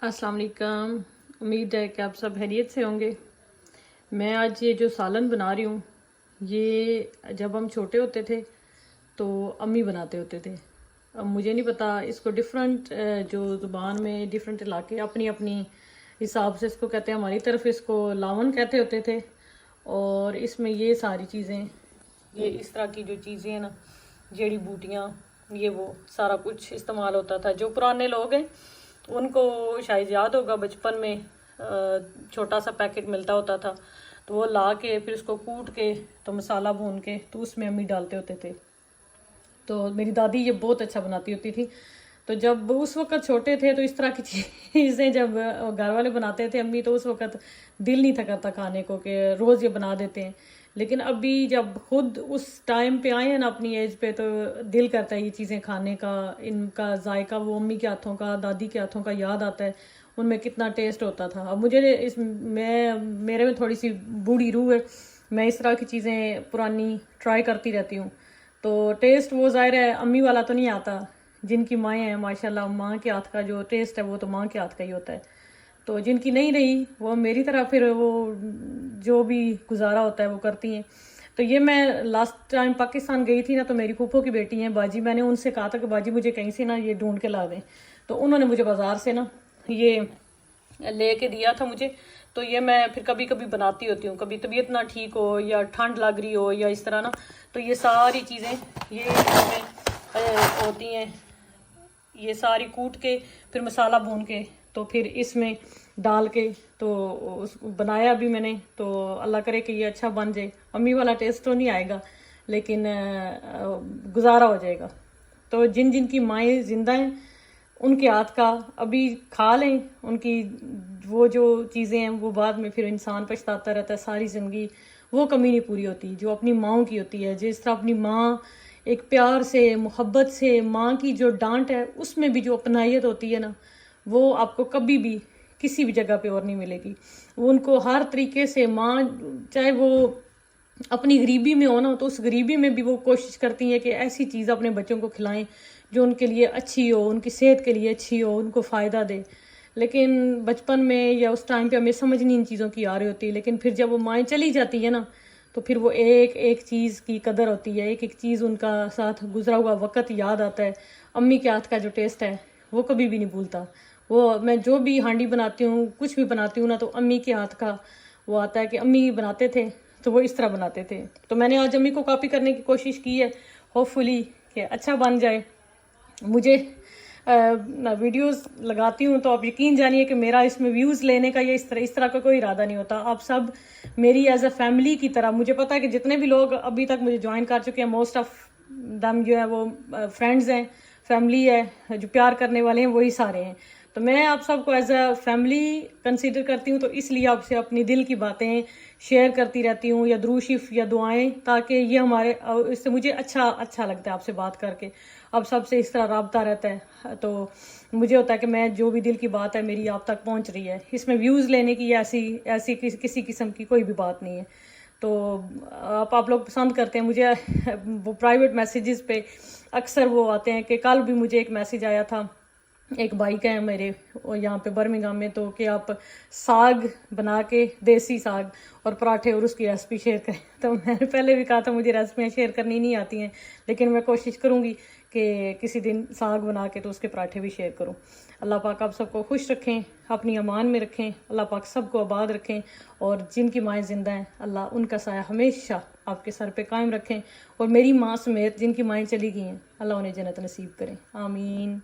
अस्सलाम वालेकुम। उम्मीद है कि आप सब खैरियत से होंगे। मैं आज ये जो सालन बना रही हूँ, ये जब हम छोटे होते थे तो अम्मी बनाते होते थे। अब मुझे नहीं पता, इसको डिफरेंट जो ज़ुबान में डिफरेंट इलाके अपनी अपनी हिसाब से इसको कहते हैं। हमारी तरफ इसको लावन कहते होते थे। और इसमें ये सारी चीज़ें, ये इस तरह की जो चीज़ें हैं ना, जड़ी बूटियाँ, ये वो सारा कुछ इस्तेमाल होता था। जो पुराने लोग हैं उनको शायद याद होगा, बचपन में छोटा सा पैकेट मिलता होता था, तो वो ला के फिर उसको कूट के तो मसाला भून के तो उसमें अम्मी डालते होते थे। तो मेरी दादी ये बहुत अच्छा बनाती होती थी। तो जब उस वक्त छोटे थे तो इस तरह की चीज़ें जब घर वाले बनाते थे अम्मी, तो उस वक्त दिल नहीं था करता खाने को कि रोज़ ये बना देते हैं। लेकिन अभी जब खुद उस टाइम पे आए हैं ना अपनी एज पे, तो दिल करता है ये चीज़ें खाने का। इनका जायका वो अम्मी के हाथों का, दादी के हाथों का याद आता है, उनमें कितना टेस्ट होता था। अब मुझे मेरे में थोड़ी सी बूढ़ी रूह है, मैं इस तरह की चीज़ें पुरानी ट्राई करती रहती हूँ। तो टेस्ट वो ज़ाहिर है अम्मी वाला तो नहीं आता। जिनकी माएँ हैं माशाल्लाह, माँ के हाथ का जो टेस्ट है वो तो माँ के हाथ का ही होता है। तो जिनकी नहीं रही वो मेरी तरह फिर वो जो भी गुजारा होता है वो करती हैं। तो ये मैं लास्ट टाइम पाकिस्तान गई थी ना, तो मेरी फूफो की बेटी हैं बाजी, मैंने उनसे कहा था कि बाजी मुझे कहीं से ना ये ढूंढ के ला दें। तो उन्होंने मुझे बाज़ार से ना ये ले के दिया था मुझे। तो ये मैं फिर कभी कभी बनाती होती हूँ, कभी तबीयत ना ठीक हो या ठंड लग रही हो या इस तरह ना, तो ये सारी चीज़ें ये इसमें होती हैं। ये सारी कूट के फिर मसाला भून के तो फिर इसमें डाल के तो बनाया भी मैंने। तो अल्लाह करे कि ये अच्छा बन जाए। अम्मी वाला टेस्ट तो नहीं आएगा, लेकिन गुजारा हो जाएगा। तो जिन जिन की माएँ ज़िंदा हैं उनके हाथ का अभी खा लें, उनकी वो जो चीज़ें हैं वो बाद में फिर इंसान पछताता रहता है सारी ज़िंदगी। वो कमी नहीं पूरी होती जो अपनी माँओं की होती है। जिस तरह अपनी माँ एक प्यार से, मोहब्बत से, माँ की जो डांट है उसमें भी जो अपनायत होती है ना, वो आपको कभी भी किसी भी जगह पे और नहीं मिलेगी। वो उनको हर तरीके से माँ, चाहे वो अपनी गरीबी में हो ना, तो उस गरीबी में भी वो कोशिश करती हैं कि ऐसी चीज़ अपने बच्चों को खिलाएं जो उनके लिए अच्छी हो, उनकी सेहत के लिए अच्छी हो, उनको फ़ायदा दे। लेकिन बचपन में या उस टाइम पे हमें समझ नहीं इन चीज़ों की आ रही होती। लेकिन फिर जब वो माएँ चली जाती है ना, तो फिर वो एक एक चीज़ की कदर होती है, एक एक चीज़ उनका साथ गुजरा हुआ वक़्त याद आता है। अम्मी के हाथ का जो टेस्ट है वो कभी भी नहीं भूलता। वो मैं जो भी हांडी बनाती हूँ, कुछ भी बनाती हूँ ना, तो अम्मी के हाथ का वो आता है कि अम्मी बनाते थे तो वो इस तरह बनाते थे। तो मैंने आज अम्मी को कॉपी करने की कोशिश की है, होपफुली कि अच्छा बन जाए। मुझे वीडियोस लगाती हूँ तो आप यकीन जानिए कि मेरा इसमें व्यूज़ लेने का या इस तरह का कोई इरादा नहीं होता। आप सब मेरी एज अ फैमिली की तरह, मुझे पता है कि जितने भी लोग अभी तक मुझे ज्वाइन कर चुके हैं, मोस्ट ऑफ दम जो है वो फ्रेंड्स हैं, फैमिली है, जो प्यार करने वाले हैं वही सारे हैं। तो मैं आप सबको एज अ फैमिली कंसीडर करती हूँ, तो इसलिए आपसे अपनी दिल की बातें शेयर करती रहती हूँ, या दुरूद शरीफ या दुआएं, ताकि ये हमारे इससे मुझे अच्छा लगता है आपसे बात करके। अब सबसे इस तरह राब्ता रहता है, तो मुझे होता है कि मैं जो भी दिल की बात है मेरी आप तक पहुंच रही है। इसमें व्यूज़ लेने की ऐसी किसी किस्म की कोई भी बात नहीं है। तो आप लोग पसंद करते हैं मुझे वो प्राइवेट मैसेजेस पे अक्सर वो आते हैं कि कल भी मुझे एक मैसेज आया था, एक भाई का है मेरे यहाँ पे बर्मिंघम में, तो कि आप साग बना के, देसी साग और पराठे और उसकी रेसिपी शेयर करें। तो मैंने पहले भी कहा था मुझे रेसिपियाँ शेयर करनी नहीं आती हैं, लेकिन मैं कोशिश करूँगी कि किसी दिन साग बना के तो उसके पराठे भी शेयर करूँ। अल्लाह पाक आप सबको खुश रखें, अपनी अमान में रखें, अल्लाह पाक सबको आबाद रखें। और जिनकी माएँ ज़िंदा हैं अल्लाह उनका साया हमेशा आपके सर पे कायम रखें। और मेरी माँ समेत जिनकी माएँ चली गई हैं अल्लाह उन्हें जन्नत नसीब करें, आमीन।